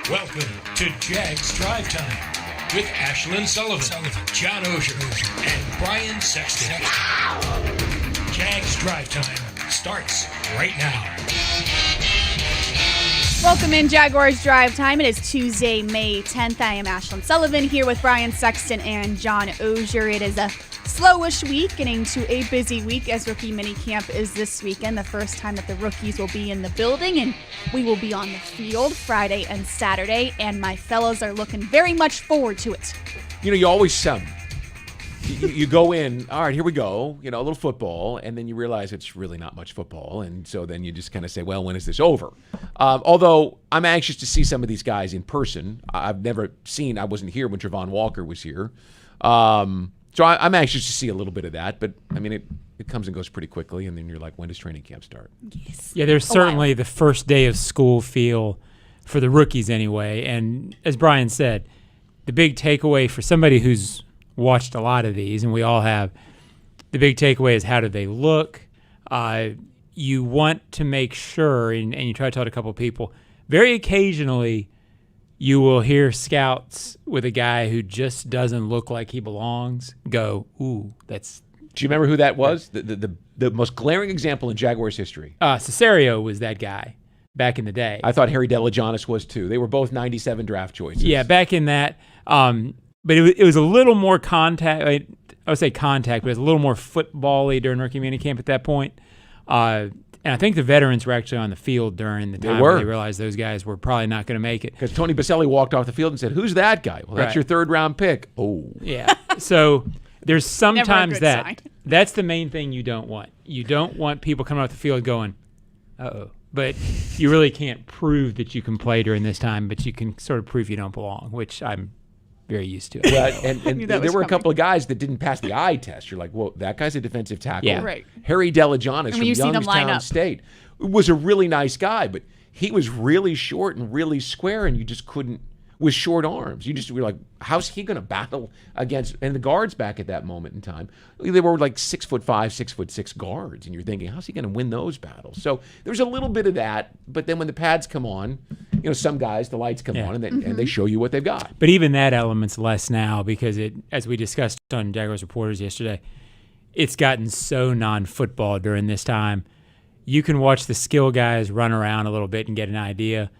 Welcome to Jags Drive Time with Ashlyn Sullivan, John Oehser, and Brian Sexton. Jags Drive Time starts right now. Welcome in Jaguars Drive Time. It is Tuesday, May 10th. I am Ashlyn Sullivan here with Brian Sexton and John Oehser. It is a slowish week, getting to a busy week as rookie minicamp is this weekend, the first time that the rookies will be in the building, and we will be on the field Friday and Saturday, and my fellows are looking very much forward to it. You know, you always you go in, all right, here we go, a little football, and then you realize it's really not much football, and so then you just kind of say, well, when is this over? Although I'm anxious to see some of these guys in person. I wasn't here when Travon Walker was here. So I'm anxious to see a little bit of that, but I mean, it comes and goes pretty quickly, and then you're like, when does training camp start? Yes. Yeah, there's certainly the first day of school feel for the rookies anyway, and as Brian said, the big takeaway for somebody who's watched a lot of these, and we all have, the big takeaway is how do they look? You want to make sure, and you try to talk to a couple of people, very occasionally you will hear scouts with a guy who just doesn't look like he belongs go, ooh, that's... Do you remember who that was? The most glaring example in Jaguars history. Cesario was that guy back in the day. I thought Harry Delajonis was too. They were both 97 draft choices. Yeah, back in that. But it was a little more contact. I would say contact, but it was a little more football-y during rookie minicamp at that point. And I think the veterans were actually on the field during the time when they realized those guys were probably not going to make it. Because Tony Baselli walked off the field and said, who's that guy? Well, that's your third-round pick. Oh. Yeah. So there's sometimes Never a good sign. That's the main thing you don't want. You don't want people coming off the field going, uh-oh. But you really can't prove that you can play during this time, but you can sort of prove you don't belong, which I'm very used to. Well, and there were a couple of guys that didn't pass the eye test. You're like, well, that guy's a defensive tackle. Yeah. Right. Harry Delajonis from Youngstown State was a really nice guy, but he was really short and really square, and you just couldn't, with short arms. You just were like, how's he going to battle against, and the guards back at that moment in time, they were like 6'5", 6'6" guards, and you're thinking, how's he going to win those battles? So there's a little bit of that, but then when the pads come on, some guys, the lights come on, and they show you what they've got. But even that element's less now because as we discussed on Jaguars Reporters yesterday, it's gotten so non-football during this time. You can watch the skill guys run around a little bit and get an idea.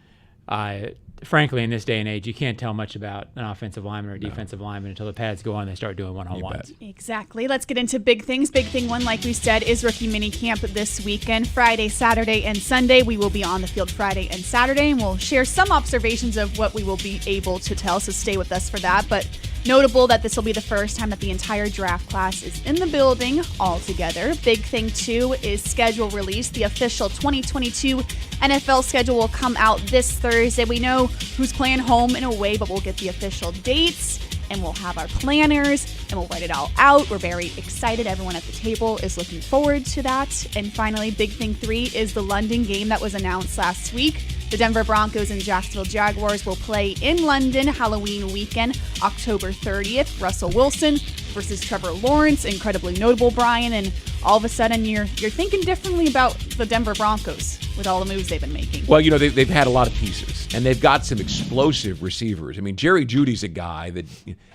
Frankly, in this day and age, you can't tell much about an offensive lineman or a defensive lineman until the pads go on and they start doing one-on-ones. Exactly. Let's get into big things. Big thing one, like we said, is rookie minicamp this weekend. Friday, Saturday, and Sunday. We will be on the field Friday and Saturday, and we'll share some observations of what we will be able to tell, so stay with us for that. But notable that this will be the first time that the entire draft class is in the building all together. Big thing, too, is schedule release. The official 2022 NFL schedule will come out this Thursday. We know who's playing home and away, but we'll get the official dates, and we'll have our planners, and we'll write it all out. We're very excited. Everyone at the table is looking forward to that. And finally, big thing 3 is the London game that was announced last week. The Denver Broncos and Jacksonville Jaguars will play in London Halloween weekend, October 30th. Russell Wilson versus Trevor Lawrence, incredibly notable, Brian. And all of a sudden, you're thinking differently about the Denver Broncos with all the moves they've been making. Well, they've had a lot of pieces, and they've got some explosive receivers. I mean, Jerry Jeudy's a guy that,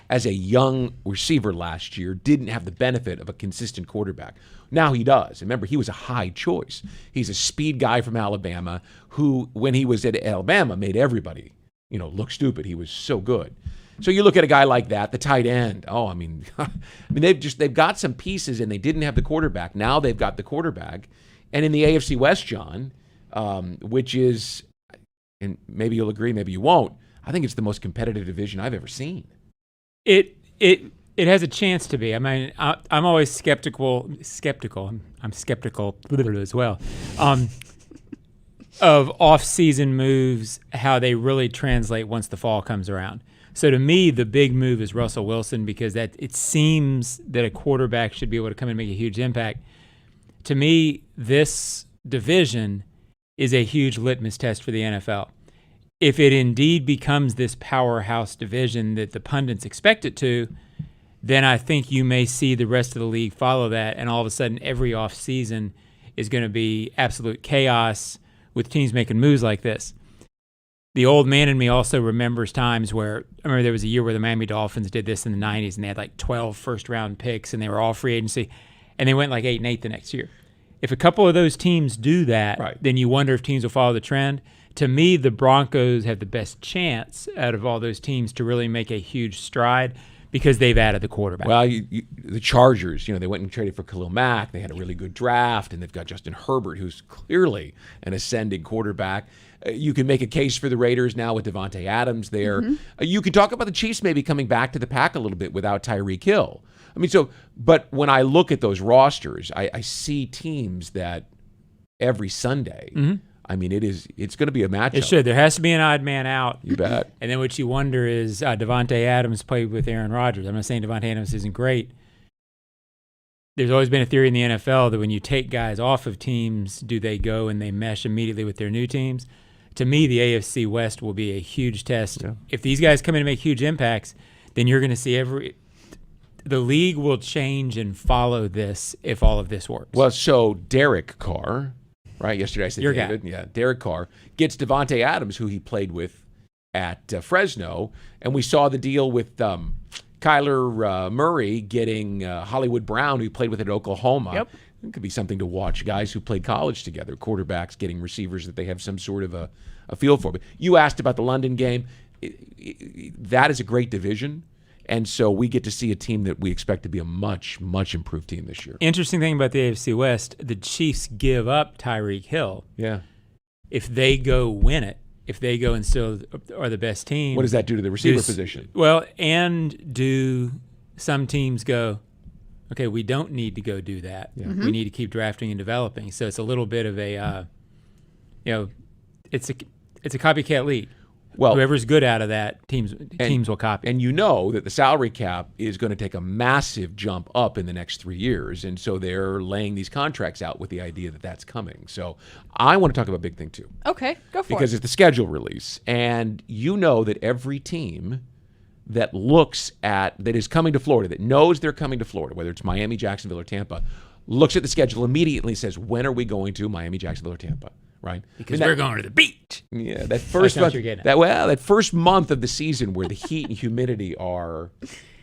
as a young receiver last year, didn't have the benefit of a consistent quarterback. Now he does. Remember, he was a high choice. He's a speed guy from Alabama who, when he was at Alabama, made everybody, look stupid. He was so good. So you look at a guy like that, the tight end. Oh, they've got some pieces, and they didn't have the quarterback. Now they've got the quarterback. And in the AFC West, John, which is, and maybe you'll agree, maybe you won't, I think it's the most competitive division I've ever seen. It has a chance to be. I mean, I'm always skeptical. I'm skeptical as well of off-season moves, how they really translate once the fall comes around. So to me, the big move is Russell Wilson, because that it seems that a quarterback should be able to come and make a huge impact. To me, this division is a huge litmus test for the NFL. If it indeed becomes this powerhouse division that the pundits expect it to, then I think you may see the rest of the league follow that, and all of a sudden every offseason is going to be absolute chaos with teams making moves like this. the old man in me also remembers times where, I remember there was a year where the Miami Dolphins did this in the 90s, and they had like 12 first-round picks, and they were all free agency, and they went like 8-8 the next year. If a couple of those teams do that, then you wonder if teams will follow the trend. To me, the Broncos have the best chance out of all those teams to really make a huge stride because they've added the quarterback. Well, the Chargers, they went and traded for Khalil Mack. They had a really good draft, and they've got Justin Herbert, who's clearly an ascending quarterback. You can make a case for the Raiders now with Devontae Adams there. You could talk about the Chiefs maybe coming back to the pack a little bit without Tyreek Hill. I mean, but when I look at those rosters, I see teams that every Sunday, I mean, it's going to be a matchup. It should. There has to be an odd man out. You bet. And then what you wonder is Devontae Adams played with Aaron Rodgers. I'm not saying Devontae Adams isn't great. There's always been a theory in the NFL that when you take guys off of teams, do they go and they mesh immediately with their new teams? To me, the AFC West will be a huge test. Yeah. If these guys come in and make huge impacts, then you're going to see the league will change and follow this if all of this works. Well, so Derek Carr, right? Yesterday I said David. Guy. Yeah, Derek Carr gets Devontae Adams, who he played with at Fresno, and we saw the deal with Kyler Murray getting Hollywood Brown, who played with at Oklahoma. Yep. It could be something to watch. Guys who played college together, quarterbacks getting receivers that they have some sort of a feel for. But you asked about the London game. That is a great division. And so we get to see a team that we expect to be a much, much improved team this year. Interesting thing about the AFC West, the Chiefs give up Tyreek Hill. Yeah. If they go win it, if they go and still are the best team. What does that do to the receiver position? Well, and do some teams go, okay, we don't need to go do that. Yeah. We need to keep drafting and developing. So it's a little bit of a, it's a copycat league. Well, whoever's good out of that, teams will copy. And you know that the salary cap is going to take a massive jump up in the next 3 years. And so they're laying these contracts out with the idea that that's coming. So I want to talk about a big thing, too. Okay, go for it. Because it's the schedule release. And you know that every team that is coming to Florida, that knows they're coming to Florida, whether it's Miami, Jacksonville, or Tampa, looks at the schedule immediately and says, when are we going to Miami, Jacksonville, or Tampa? Right? Because we're going to the beach. Yeah, that first month, that first month of the season where the heat and humidity are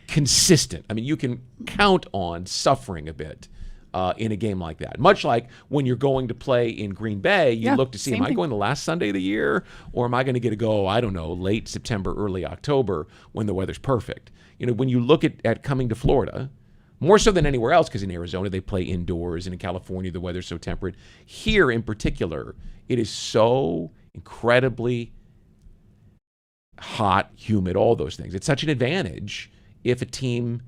consistent. I mean, you can count on suffering a bit in a game like that. Much like when you're going to play in Green Bay, you look to see, am I going the last Sunday of the year, or am I going to get to go, I don't know, late September, early October when the weather's perfect? When you look at coming to Florida, more so than anywhere else, because in Arizona they play indoors, and in California the weather's so temperate. Here in particular, it is so incredibly hot, humid, all those things. It's such an advantage if a team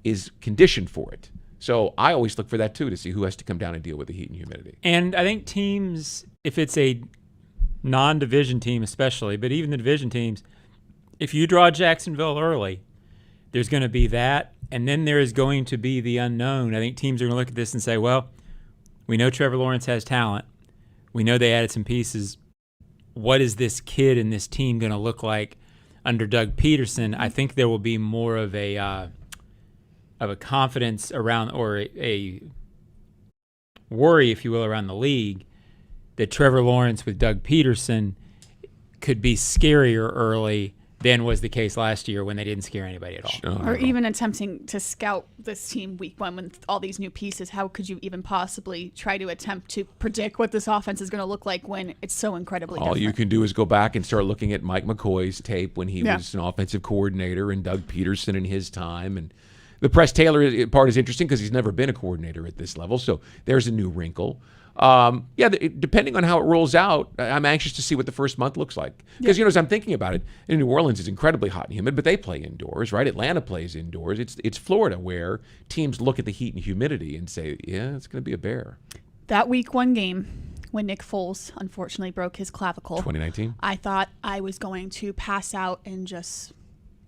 is conditioned for it. So I always look for that too, to see who has to come down and deal with the heat and humidity. And I think teams, if it's a non-division team especially, but even the division teams, if you draw Jacksonville early, there's going to be that. And then there is going to be the unknown. I think teams are going to look at this and say, well, we know Trevor Lawrence has talent. We know they added some pieces. What is this kid and this team going to look like under Doug Peterson? I think there will be more of a confidence around, or a worry, if you will, around the league that Trevor Lawrence with Doug Peterson could be scarier early than was the case last year when they didn't scare anybody at all. Or even attempting to scout this team week one with all these new pieces. How could you even possibly try to attempt to predict what this offense is going to look like when it's so incredibly different? All you can do is go back and start looking at Mike McCoy's tape when he was an offensive coordinator, and Doug Peterson in his time. And the Press Taylor part is interesting because he's never been a coordinator at this level, so there's a new wrinkle. Depending on how it rolls out, I'm anxious to see what the first month looks like. Because, as I'm thinking about it, New Orleans is incredibly hot and humid, but they play indoors, right? Atlanta plays indoors. It's Florida where teams look at the heat and humidity and say, yeah, it's going to be a bear. That week one game, when Nick Foles unfortunately broke his clavicle, 2019, I thought I was going to pass out and just,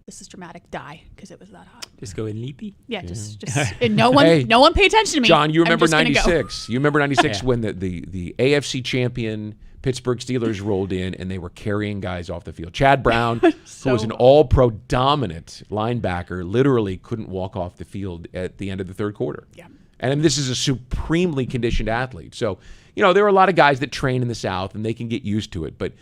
this is dramatic, die because it was that hot. Just go in leapy? Yeah, just and no one pay attention to me. John, you remember 96. You remember 96 when the AFC champion Pittsburgh Steelers rolled in and they were carrying guys off the field. Chad Brown, who was an all-pro dominant linebacker, literally couldn't walk off the field at the end of the third quarter. Yeah. And this is a supremely conditioned athlete. So, there are a lot of guys that train in the South and they can get used to it. But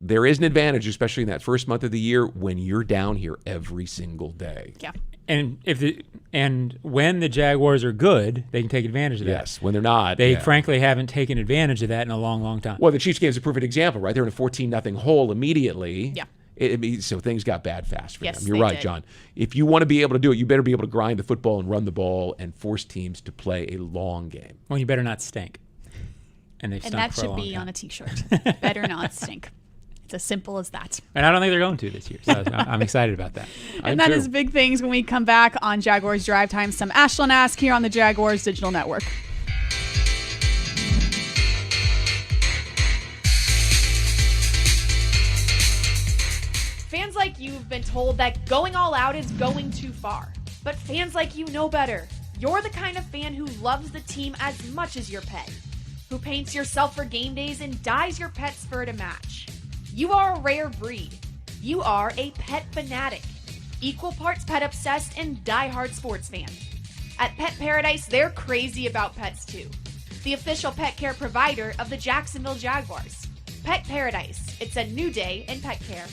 there is an advantage, especially in that first month of the year when you're down here every single day. Yeah. And when the Jaguars are good, they can take advantage of that. Yes, when they're not. They frankly haven't taken advantage of that in a long, long time. Well, the Chiefs game is a perfect example, right? They're in a 14-0 hole immediately. Yeah. So things got bad fast for Yes, them. You're they right, did. John. If you want to be able to do it, you better be able to grind the football and run the ball and force teams to play a long game. Well, you better not stink. And they've And stunk that for a should long be time. on a T-shirt. Better not stink. It's as simple as that. And I don't think they're going to this year. So I'm excited about that. And that is big things when we come back on Jaguars Drive Time. Some Ashlyn Ask here on the Jaguars Digital Network. Fans like you have been told that going all out is going too far. But fans like you know better. You're the kind of fan who loves the team as much as your pet, who paints yourself for game days and dyes your pet's fur to match. You are a rare breed. You are a pet fanatic, equal parts pet obsessed and diehard sports fan. At Pet Paradise, they're crazy about pets too. The official pet care provider of the Jacksonville Jaguars. Pet Paradise. It's a new day in pet care.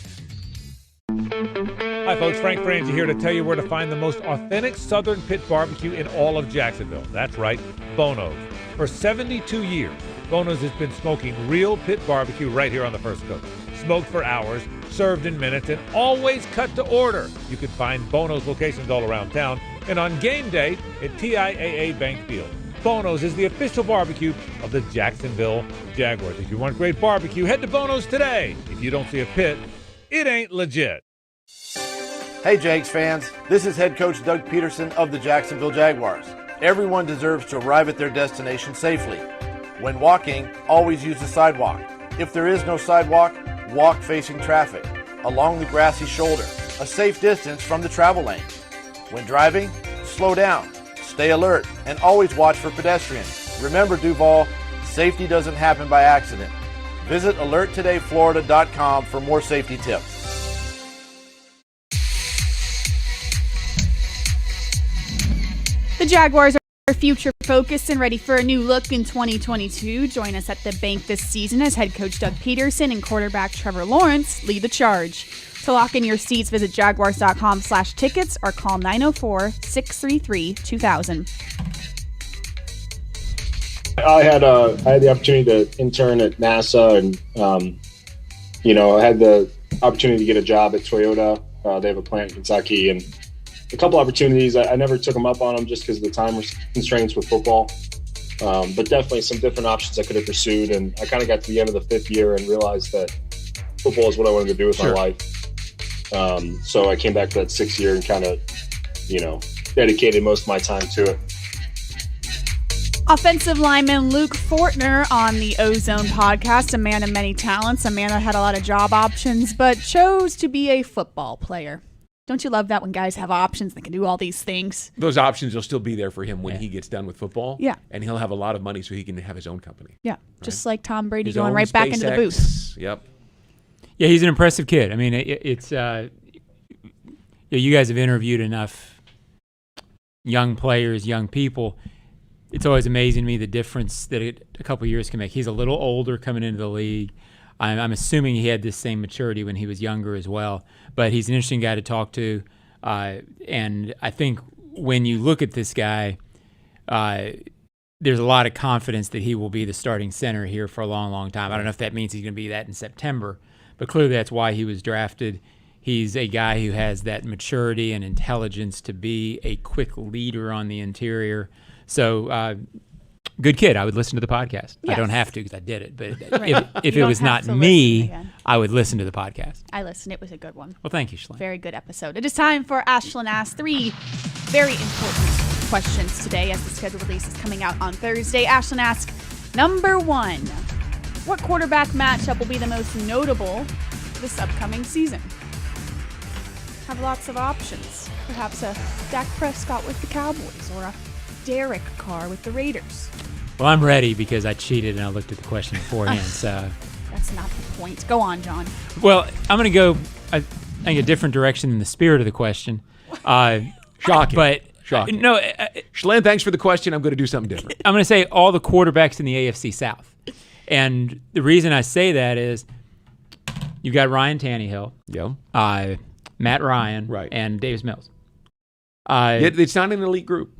Hi folks, Frank Frangie here to tell you where to find the most authentic Southern pit barbecue in all of Jacksonville. That's right, Bono's. For 72 years, Bono's has been smoking real pit barbecue right here on the First Coast. Smoked for hours, served in minutes, and always cut to order. You can find Bono's locations all around town and on game day at TIAA Bank Field. Bono's is the official barbecue of the Jacksonville Jaguars. If you want great barbecue, head to Bono's today. If you don't see a pit, it ain't legit. Hey Jags fans, this is head coach Doug Peterson of the Jacksonville Jaguars. Everyone deserves to arrive at their destination safely. When walking, always use the sidewalk. If there is no sidewalk, walk facing traffic, along the grassy shoulder, a safe distance from the travel lanes. When driving, slow down, stay alert, and always watch for pedestrians. Remember, Duval, safety doesn't happen by accident. Visit alerttodayflorida.com for more safety tips. The Jaguars are future focused and ready for a new look in 2022. Join us at the bank this season as head coach Doug Peterson and quarterback Trevor Lawrence lead the charge. To lock in your seats, visit jaguars.com/tickets or call 904-633-2000. I had the opportunity to intern at NASA, and I had the opportunity to get a job at Toyota. They have a plant in Kentucky, and a couple opportunities. I never took them up on them just because of the time constraints with football. But definitely some different options I could have pursued, and I kind of got to the end of the 5th year and realized that football is what I wanted to do with my life. So I came back for that 6th year and kind of, dedicated most of my time to it. Offensive lineman Luke Fortner on the Ozone podcast, a man of many talents, a man that had a lot of job options, but chose to be a football player. Don't you love that when guys have options that can do all these things? Those options will still be there for him when he gets done with football. Yeah. And he'll have a lot of money so he can have his own company. Yeah, just like Tom Brady His going own right back into the booth. SpaceX. Yep. Yeah, he's an impressive kid. I mean, it's you guys have interviewed enough young players, young people. It's always amazing to me the difference that a couple of years can make. He's a little older coming into the league. I'm assuming he had this same maturity when he was younger as well. But he's an interesting guy to talk to. And I think when you look at this guy, there's a lot of confidence that he will be the starting center here for a long, long time. I don't know if that means he's going to be that in September, but clearly that's why he was drafted. He's a guy who has that maturity and intelligence to be a quick leader on the interior. So, good kid. I would listen to the podcast. Yes. I don't have to because I did it. But Right. if You it don't was have not to me, listen again. I would listen to the podcast. I listened. It was a good one. Well, thank you, Shalane. Very good episode. It is time for Ashlyn Ask. 3 very important questions today as the schedule release is coming out on Thursday. Ashlyn Ask, number 1. What quarterback matchup will be the most notable this upcoming season? Have lots of options. Perhaps a Dak Prescott with the Cowboys or a Derek Carr with the Raiders. Well, I'm ready because I cheated and I looked at the question beforehand. So, That's not the point. Go on, John. well, I'm going to go, I think, a different direction in the spirit of the question. Shocking. But Shocking. no, Shalane, thanks for the question. I'm going to do something different. I'm going to say all the quarterbacks in the AFC South. And the reason I say that is You've got Ryan Tannehill, Matt Ryan, Right. and Davis Mills. It's not an elite group.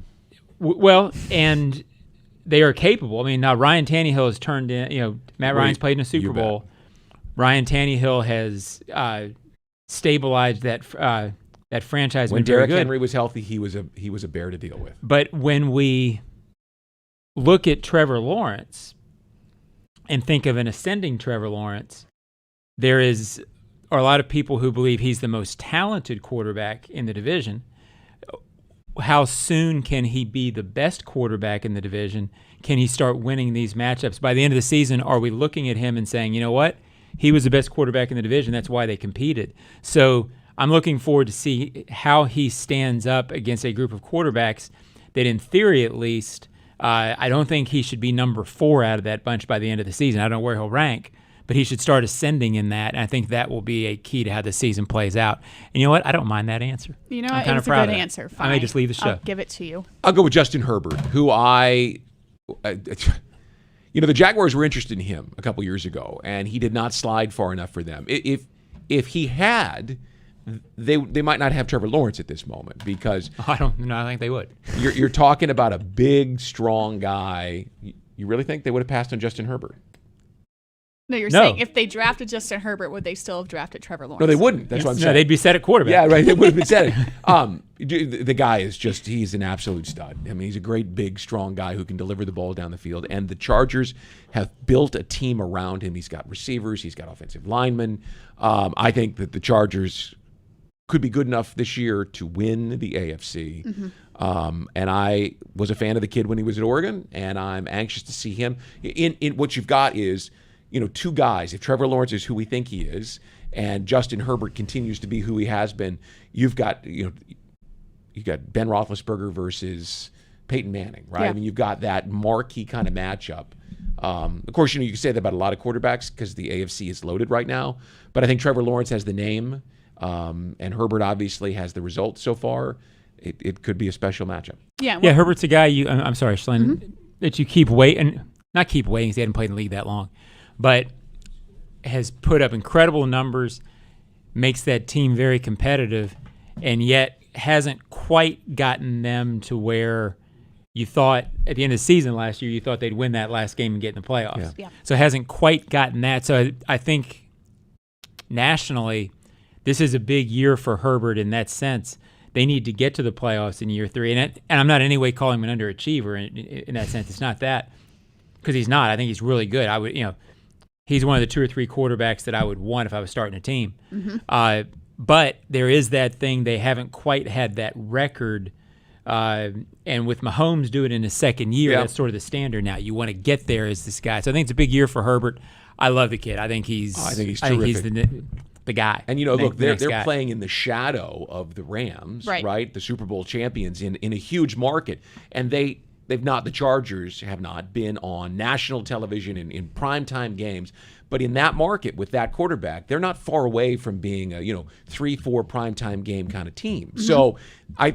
Well, and they are capable. I mean, now Ryan Tannehill has turned in. Matt Ryan's played in a Super Bowl. Ryan Tannehill has stabilized that franchise. When been very Derrick good. Henry was healthy, he was a bear to deal with. But when we look at Trevor Lawrence and think of an ascending Trevor Lawrence, there are a lot of people who believe he's the most talented quarterback in the division. How soon can he be the best quarterback in the division? Can he start winning these matchups? By the end of the season, are we looking at him and saying, you know what? He was the best quarterback in the division. That's why they competed. So I'm looking forward to see how he stands up against a group of quarterbacks that, in theory at least, I don't think he should be number 4 out of that bunch by the end of the season. I don't know where he'll rank, but he should start ascending in that. And I think that will be a key to how the season plays out. And you know what? I don't mind that answer. You know, I'm kind it's of a proud good of that. answer. Fine. I may just leave the show. I'll give it to you. I'll go with Justin Herbert, who the Jaguars were interested in him a couple years ago, and he did not slide far enough for them. If he had, they might not have Trevor Lawrence at this moment, because I think they would. You're talking about a big, strong guy. You really think they would have passed on Justin Herbert? No, you're saying if they drafted Justin Herbert, would they still have drafted Trevor Lawrence? No, they wouldn't. That's what I'm saying. No, they'd be set at quarterback. Yeah, right. They would have been set. The guy is he's an absolute stud. I mean, he's a great, big, strong guy who can deliver the ball down the field. And the Chargers have built a team around him. He's got receivers. He's got offensive linemen. I think that the Chargers could be good enough this year to win the AFC. Mm-hmm. And I was a fan of the kid when he was at Oregon, and I'm anxious to see him. In what you've got is, two guys. If Trevor Lawrence is who we think he is, and Justin Herbert continues to be who he has been, you've got Ben Roethlisberger versus Peyton Manning, right? Yeah. I mean, you've got that marquee kind of matchup. Of course, you can say that about a lot of quarterbacks because the AFC is loaded right now. But I think Trevor Lawrence has the name, and Herbert obviously has the results so far. It could be a special matchup. Yeah, Herbert's a guy I'm sorry, Ashlyn, that you keep waiting, not keep waiting because he hadn't played in the league that long, but has put up incredible numbers, makes that team very competitive, and yet hasn't quite gotten them to where you thought at the end of the season last year, you thought they'd win that last game and get in the playoffs. Yeah. So hasn't quite gotten that. So I think nationally, this is a big year for Herbert in that sense. They need to get to the playoffs in year 3. And I'm not in any way calling him an underachiever in that sense. It's not that, because he's not. I think he's really good. He's one of the 2 or 3 quarterbacks that I would want if I was starting a team. Mm-hmm. But there is that thing. They haven't quite had that record. And with Mahomes doing it in his second year, that's sort of the standard now. You want to get there as this guy. So I think it's a big year for Herbert. I love the kid. I think he's terrific. I think he's the guy. And look, they're playing in the shadow of the Rams, right? The Super Bowl champions in a huge market, and the Chargers have not been on national television in primetime games, but in that market with that quarterback, they're not far away from being a 3-4 primetime game kind of team. Mm-hmm. So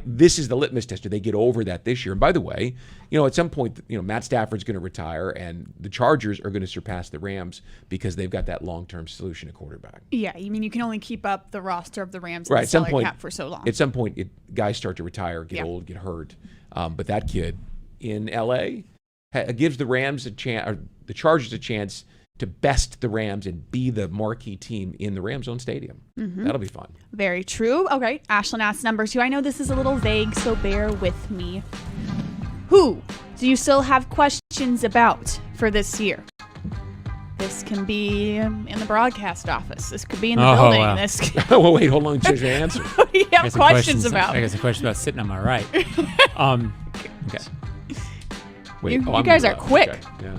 this is the litmus test. Do they get over that this year? And by the way, at some point, Matt Stafford's going to retire, and the Chargers are going to surpass the Rams because they've got that long-term solution at quarterback. Yeah, I mean, you can only keep up the roster of the Rams right, and the salary cap for so long. At some point, guys start to retire, get old, get hurt. But that kid in LA gives the Rams a chance, or the Chargers a chance to best the Rams and be the marquee team in the Rams' own stadium. Mm-hmm. That'll be fun. Very true. Okay, Ashlyn asks number 2. I know this is a little vague, so bear with me. Who do you still have questions about for this year? This can be in the broadcast office. This could be in the building. Wow. This well, wait, hold on. Change the answer. What do you have questions about? I got some questions about sitting on my right. Okay. Wait, you guys are quick. Okay. Yeah.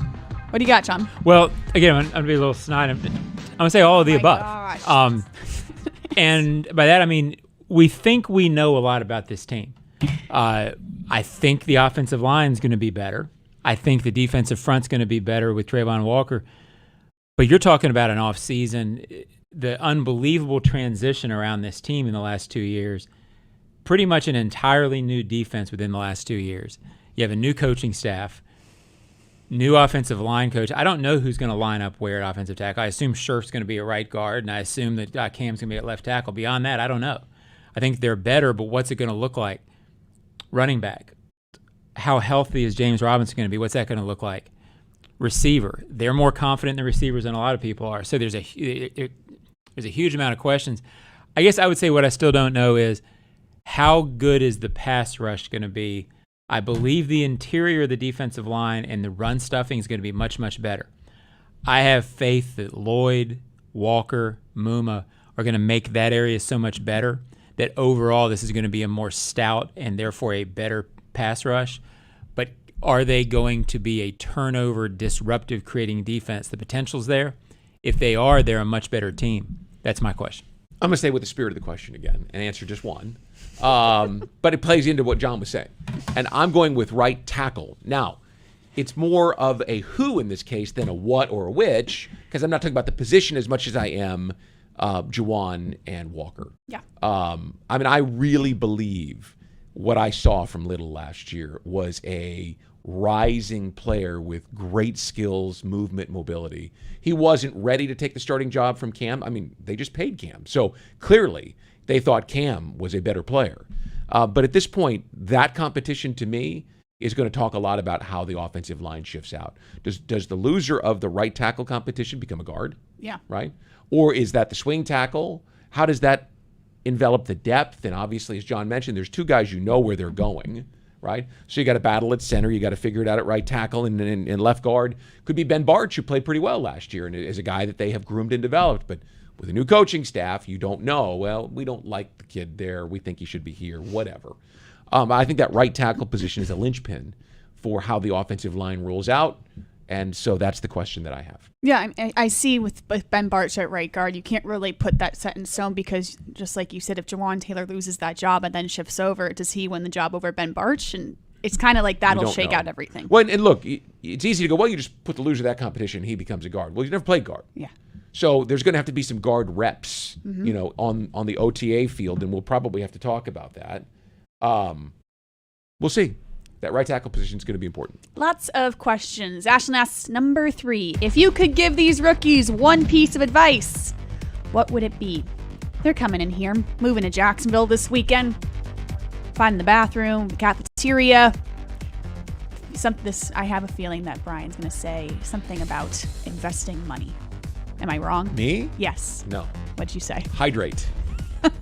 What do you got, John? Well, again, I'm going to be a little snide. I'm going to say all of the above. Gosh. And by that, I mean, we think we know a lot about this team. I think the offensive line is going to be better. I think the defensive front's going to be better with Trayvon Walker. But you're talking about an offseason, the unbelievable transition around this team in the last 2 years, pretty much an entirely new defense within the last 2 years. You have a new coaching staff. new offensive line coach. I don't know who's going to line up where at offensive tackle. I assume Scherf's going to be a right guard, and I assume that Cam's going to be at left tackle. Beyond that, I don't know. I think they're better, but what's it going to look like? Running back. How healthy is James Robinson going to be? What's that going to look like? Receiver. They're more confident in the receivers than a lot of people are. So there's a huge amount of questions. I guess I would say what I still don't know is how good is the pass rush going to be? I believe the interior of the defensive line and the run stuffing is going to be much, much better. I have faith that Lloyd, Walker, Muma are going to make that area so much better that overall this is going to be a more stout and therefore a better pass rush. But are they going to be a turnover, disruptive, creating defense? The potential's there. If they are, they're a much better team. That's my question. I'm going to stay with the spirit of the question again and answer just one. But it plays into what John was saying. And I'm going with right tackle. Now, it's more of a who in this case than a what or a which, because I'm not talking about the position as much as I am Juwan and Walker. Yeah. I really believe what I saw from Little last year was a rising player with great skills, movement, mobility. He wasn't ready to take the starting job from Cam. They just paid Cam. So clearly they thought Cam was a better player. But at this point, that competition to me is going to talk a lot about how the offensive line shifts out. Does the loser of the right tackle competition become a guard? Yeah. Right? Or is that the swing tackle? How does that envelop the depth? And obviously, as John mentioned, there's two guys where they're going, right? So you got to battle at center. You got to figure it out at right tackle and left guard. Could be Ben Bartch, who played pretty well last year and is a guy that they have groomed and developed. But with a new coaching staff, you don't know. Well, we don't like the kid there. We think he should be here, whatever. I think that right tackle position is a linchpin for how the offensive line rolls out. And so that's the question that I have. Yeah, I see with Ben Bartch at right guard, you can't really put that set in stone because, just like you said, if Jawan Taylor loses that job and then shifts over, does he win the job over Ben Bartch? And it's kind of like that'll shake out everything. Well, and look, it's easy to go, well, you just put the loser of that competition and he becomes a guard. Well, he's never played guard. Yeah. So there's going to have to be some guard reps, on the OTA field, and we'll probably have to talk about that. We'll see. That right tackle position is going to be important. Lots of questions. Ashlyn asks, number 3, if you could give these rookies one piece of advice, what would it be? They're coming in here, moving to Jacksonville this weekend, finding the bathroom, the cafeteria. I have a feeling that Brian's going to say something about investing money. Am I wrong? Me? Yes. No. What'd you say? Hydrate.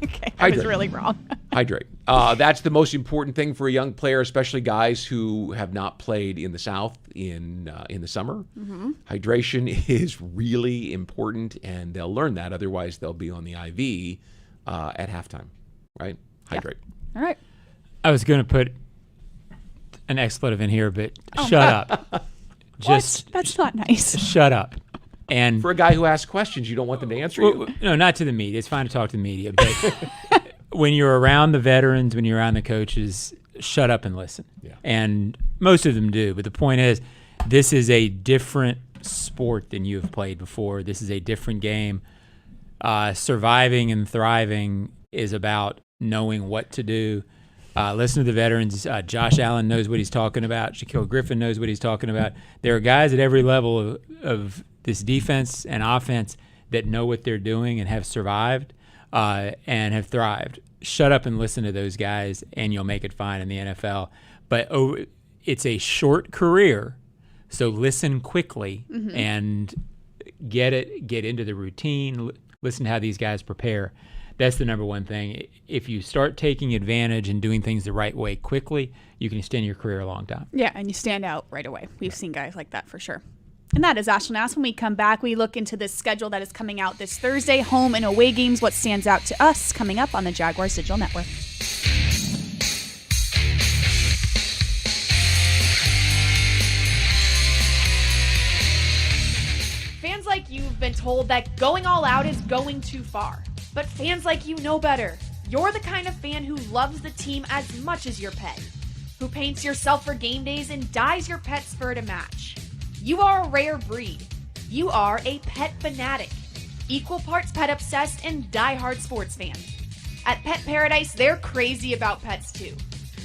Okay, I was really wrong. Hydrate. That's the most important thing for a young player, especially guys who have not played in the South in the summer. Mm-hmm. Hydration is really important, and they'll learn that. Otherwise, they'll be on the IV at halftime, right? Hydrate. Yeah. All right. I was going to put an expletive in here, but shut up. Just that's not nice. Shut up. And for a guy who asks questions, you don't want them to answer you? No, not to the media. It's fine to talk to the media. But when you're around the veterans, when you're around the coaches, shut up and listen. Yeah. And most of them do. But the point is, this is a different sport than you have played before. This is a different game. Surviving and thriving is about knowing what to do. Listen to the veterans. Josh Allen knows what he's talking about. Shaquille Griffin knows what he's talking about. There are guys at every level of this defense and offense that know what they're doing and have survived and have thrived. Shut up and listen to those guys, and you'll make it fine in the NFL. But it's a short career, so listen quickly and get into the routine. Listen to how these guys prepare. That's the number one thing. If you start taking advantage and doing things the right way quickly, you can extend your career a long time. Yeah, and you stand out right away. We've seen guys like that for sure. And that is Ashlyn Ask. When we come back, we look into this schedule that is coming out this Thursday, home and away games, what stands out to us, coming up on the Jaguars Digital Network. Fans like you've been told that going all out is going too far. But fans like you know better. You're the kind of fan who loves the team as much as your pet, who paints yourself for game days and dyes your pet's fur to match. You are a rare breed. You are a pet fanatic, equal parts pet obsessed and diehard sports fan. At Pet Paradise, they're crazy about pets too.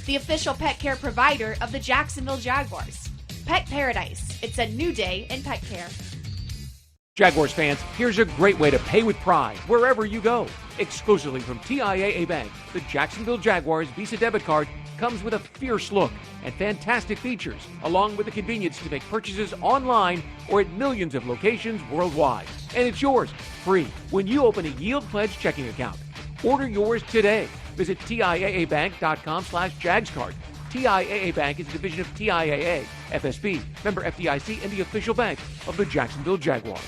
The official pet care provider of the Jacksonville Jaguars. Pet Paradise. It's a new day in pet care. Jaguars fans, here's a great way to pay with pride wherever you go. Exclusively from TIAA Bank, the Jacksonville Jaguars Visa debit card comes with a fierce look and fantastic features, along with the convenience to make purchases online or at millions of locations worldwide. And it's yours, free, when you open a Yield Pledge checking account. Order yours today. Visit TIAABank.com/JagsCard. TIAA Bank is a division of TIAA, FSB, member FDIC, and the official bank of the Jacksonville Jaguars.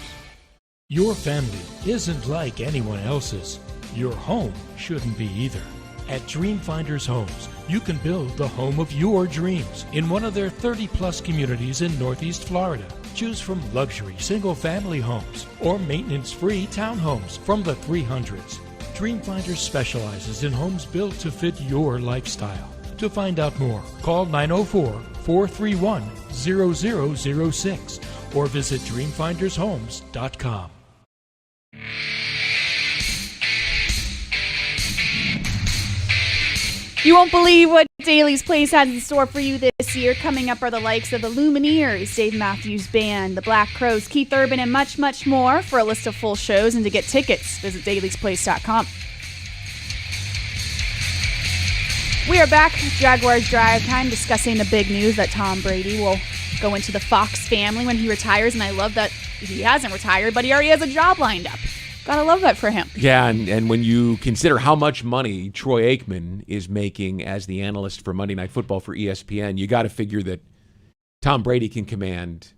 Your family isn't like anyone else's. Your home shouldn't be either. At Dreamfinders Homes, you can build the home of your dreams in one of their 30-plus communities in Northeast Florida. Choose from luxury single-family homes or maintenance-free townhomes from the 300s. Dreamfinders specializes in homes built to fit your lifestyle. To find out more, call 904-431-0006 or visit dreamfindershomes.com. You won't believe what Daly's Place has in store for you this year. Coming up are the likes of the Lumineers, Dave Matthews Band, the Black Crowes, Keith Urban, and much, much more. For a list of full shows and to get tickets, visit dailysplace.com. We are back, Jaguars Drive Time, discussing the big news that Tom Brady will go into the Fox family when he retires, and I love that he hasn't retired, but he already has a job lined up. Gotta love that for him. Yeah, and when you consider how much money Troy Aikman is making as the analyst for Monday Night Football for ESPN, you got to figure that Tom Brady can command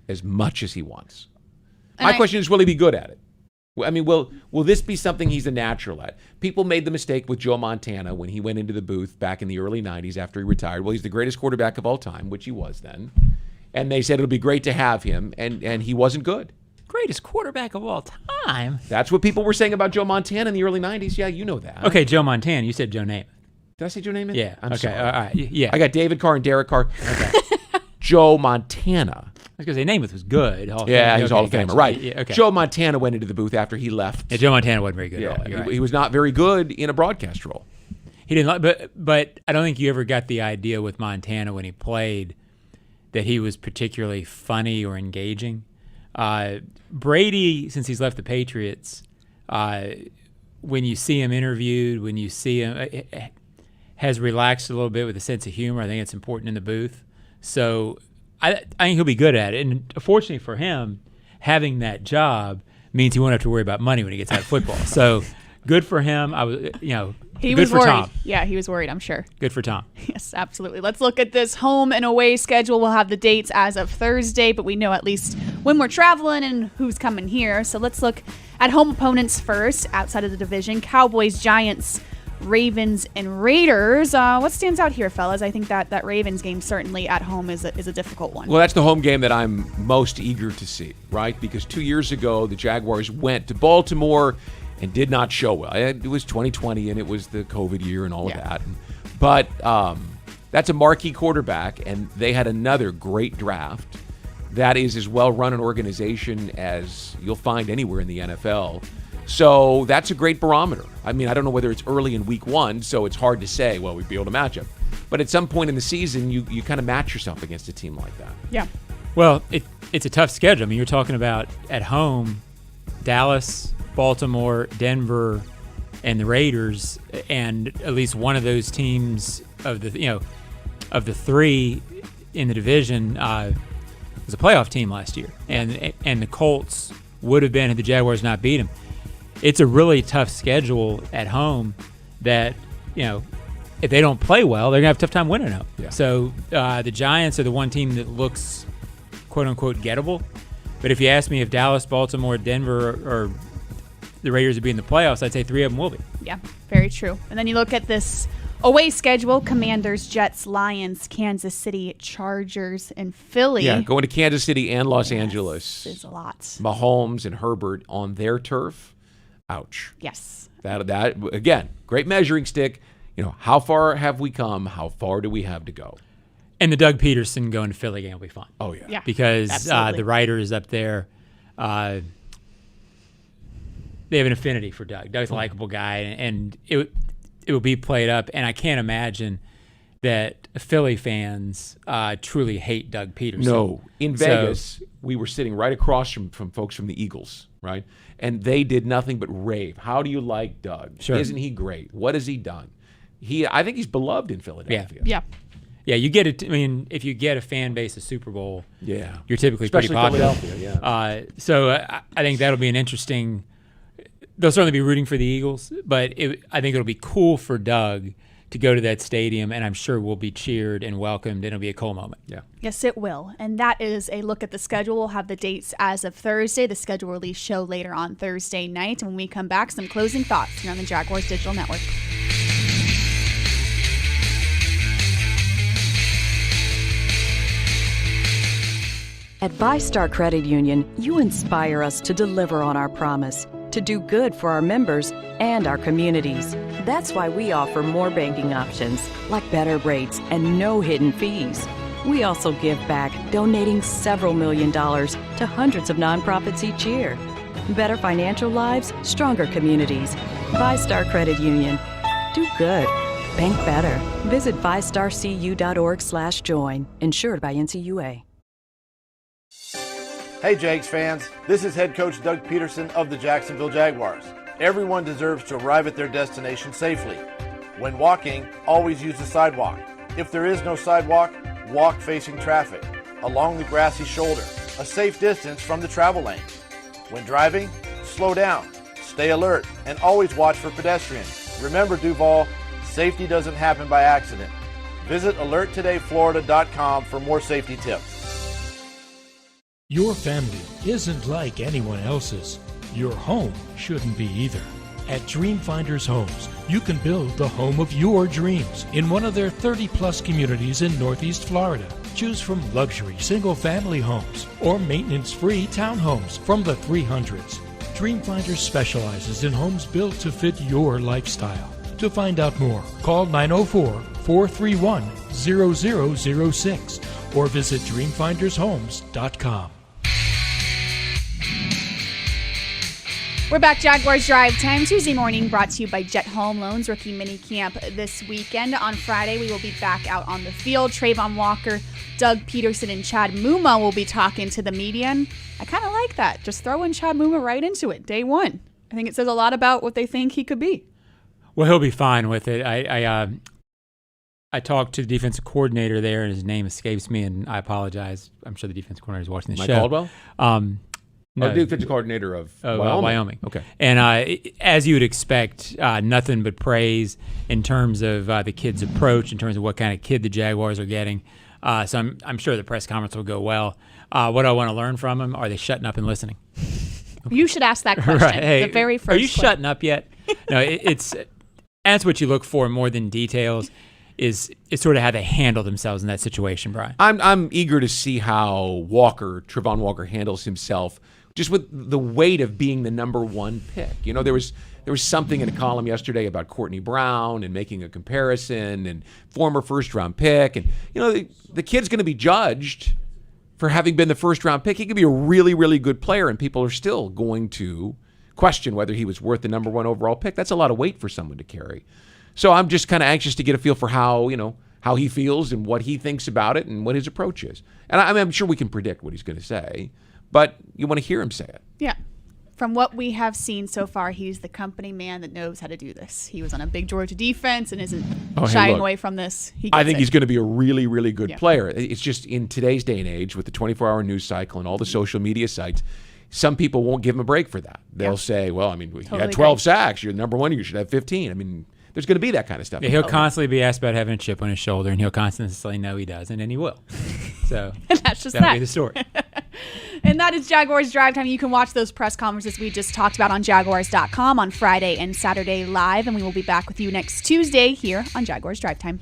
as much as he wants. My question is, will he be good at it? I mean, will this be something he's a natural at? People made the mistake with Joe Montana when he went into the booth back in the early 90s after he retired. Well, he's the greatest quarterback of all time, which he was then. And they said it'll be great to have him, and he wasn't good. Greatest quarterback of all time. That's what people were saying about Joe Montana in the early 90s. Yeah, you know that. Okay, Joe Montana. You said Joe Namath. Did I say Joe Namath? Yeah. I'm okay. sorry. All right. Yeah. I got David Carr and Derek Carr. Okay. Joe Montana. I was going to say Namath was good. Yeah, he's Hall of Famer. Gotcha. Right. Yeah, okay. Joe Montana went into the booth after he left. Yeah, Joe Montana wasn't very good Yeah, at all. You're right. he was not very good in a broadcast role. He didn't like, but I don't think you ever got the idea with Montana when he played that he was particularly funny or engaging. Brady, since he's left the Patriots, when you see him interviewed, when you see him, has relaxed a little bit with a sense of humor. I think it's important in the booth. So I think he'll be good at it. And fortunately for him, having that job means he won't have to worry about money when he gets out of football. So good for him. He good was for worried. Tom. Yeah, he was worried, I'm sure. Good for Tom. Yes, absolutely. Let's look at this home and away schedule. We'll have the dates as of Thursday, but we know at least when we're traveling and who's coming here. So let's look at home opponents first, outside of the division. Cowboys, Giants, Ravens, and Raiders. What stands out here, fellas? I think that Ravens game certainly at home is a difficult one. Well, that's the home game that I'm most eager to see, right? Because 2 years ago, the Jaguars went to Baltimore and did not show well. It was 2020, and it was the COVID year and all of that. But that's a marquee quarterback, and they had another great draft. That is as well-run an organization as you'll find anywhere in the NFL. So that's a great barometer. I mean, I don't know whether it's early in week one, so it's hard to say, well, we'd be able to match them. But at some point in the season, you kind of match yourself against a team like that. Yeah. Well, it's a tough schedule. I mean, you're talking about at home, Dallas, Baltimore, Denver, and the Raiders, and at least one of those teams of the three in the division was a playoff team last year, and the Colts would have been had the Jaguars not beat them. It's a really tough schedule at home that if they don't play well, they're gonna have a tough time winning them. Yeah. So the Giants are the one team that looks quote unquote gettable, but if you ask me if Dallas, Baltimore, Denver, or the Raiders would be in the playoffs, I'd say three of them will be. Yeah, very true. And then you look at this away schedule: Commanders, Jets, Lions, Kansas City, Chargers, and Philly. Yeah, going to Kansas City and Los Angeles. Is a lot. Mahomes and Herbert on their turf. Ouch. Yes. That again, great measuring stick. How far have we come? How far do we have to go? And the Doug Peterson going to Philly game will be fun. Oh, yeah. Yeah. Because the writers up there, they have an affinity for Doug. Doug's a likable guy, and it will be played up. And I can't imagine that Philly fans truly hate Doug Peterson. No. In Vegas, we were sitting right across from folks from the Eagles, right? And they did nothing but rave. How do you like Doug? Sure. Isn't he great? What has he done? I think he's beloved in Philadelphia. Yeah. Yeah, you get it. I mean, if you get a fan base of Super Bowl, Yeah. you're typically Especially pretty popular. Philadelphia, yeah. So I think that'll be an interesting. They'll certainly be rooting for the Eagles, but I think it'll be cool for Doug to go to that stadium, and I'm sure we'll be cheered and welcomed, and it'll be a cool moment. Yeah. Yes, it will. And that is a look at the schedule. We'll have the dates as of Thursday. The schedule release show later on Thursday night. And when we come back, some closing thoughts here on the Jaguars Digital Network. At VyStar Credit Union, you inspire us to deliver on our promise, to do good for our members and our communities. That's why we offer more banking options, like better rates and no hidden fees. We also give back, donating several $1 million to hundreds of nonprofits each year. Better financial lives, stronger communities. VyStar Credit Union. Do good. Bank better. Visit vystarcu.org/join. Insured by NCUA. Hey Jags fans, this is head coach Doug Peterson of the Jacksonville Jaguars. Everyone deserves to arrive at their destination safely. When walking, always use the sidewalk. If there is no sidewalk, walk facing traffic, along the grassy shoulder, a safe distance from the travel lanes. When driving, slow down, stay alert, and always watch for pedestrians. Remember, Duval, safety doesn't happen by accident. Visit alerttodayflorida.com for more safety tips. Your family isn't like anyone else's. Your home shouldn't be either. At Dreamfinders Homes, you can build the home of your dreams in one of their 30-plus communities in Northeast Florida. Choose from luxury single-family homes or maintenance-free townhomes from the 300s. Dreamfinders specializes in homes built to fit your lifestyle. To find out more, call 904-431-0006 or visit dreamfindershomes.com. We're back, Jaguars Drive Time, Tuesday morning, brought to you by Jet Home Loans, rookie minicamp this weekend. On Friday, we will be back out on the field. Trayvon Walker, Doug Peterson, and Chad Muma will be talking to the media, and I kind of like that. Just throwing Chad Muma right into it, day one. I think it says a lot about what they think he could be. Well, he'll be fine with it. I talked to the defensive coordinator there, and his name escapes me, and I apologize. I'm sure the defensive coordinator is watching the Mike show. Caldwell? No, the defensive coordinator of Wyoming. Okay. And as you would expect, nothing but praise in terms of the kid's approach, in terms of what kind of kid the Jaguars are getting. So I'm sure the press conference will go well. What I want to learn from him, are they shutting up and listening? You should ask that question. Right. Hey, the very first are you question. shutting up yet? No, that's what you look for more than details. Is sort of how they handle themselves in that situation, Brian. I'm eager to see how Trayvon Walker handles himself, just with the weight of being the number one pick. You know, there was something in a column yesterday about Courtney Brown and making a comparison and former first-round pick. And, you know, the kid's going to be judged for having been the first-round pick. He could be a really, really good player, and people are still going to question whether he was worth the number one overall pick. That's a lot of weight for someone to carry. So I'm just kind of anxious to get a feel for how he feels and what he thinks about it and what his approach is. And I'm sure we can predict what he's going to say, but you want to hear him say it. Yeah. From what we have seen so far, he's the company man that knows how to do this. He was on a big Georgia defense and isn't shying away from this. I think he's going to be a really, really good player. It's just in today's day and age with the 24-hour news cycle and all the social media sites, some people won't give him a break for that. They'll say, well, I mean, you had 12 sacks. You're number one. You should have 15. I mean, there's going to be that kind of stuff. Yeah, he'll constantly be asked about having a chip on his shoulder, and he'll constantly say, no, he doesn't, and he will. So that's just that'll be the story. And that is Jaguars Drive Time. You can watch those press conferences we just talked about on Jaguars.com on Friday and Saturday live, and we will be back with you next Tuesday here on Jaguars Drive Time.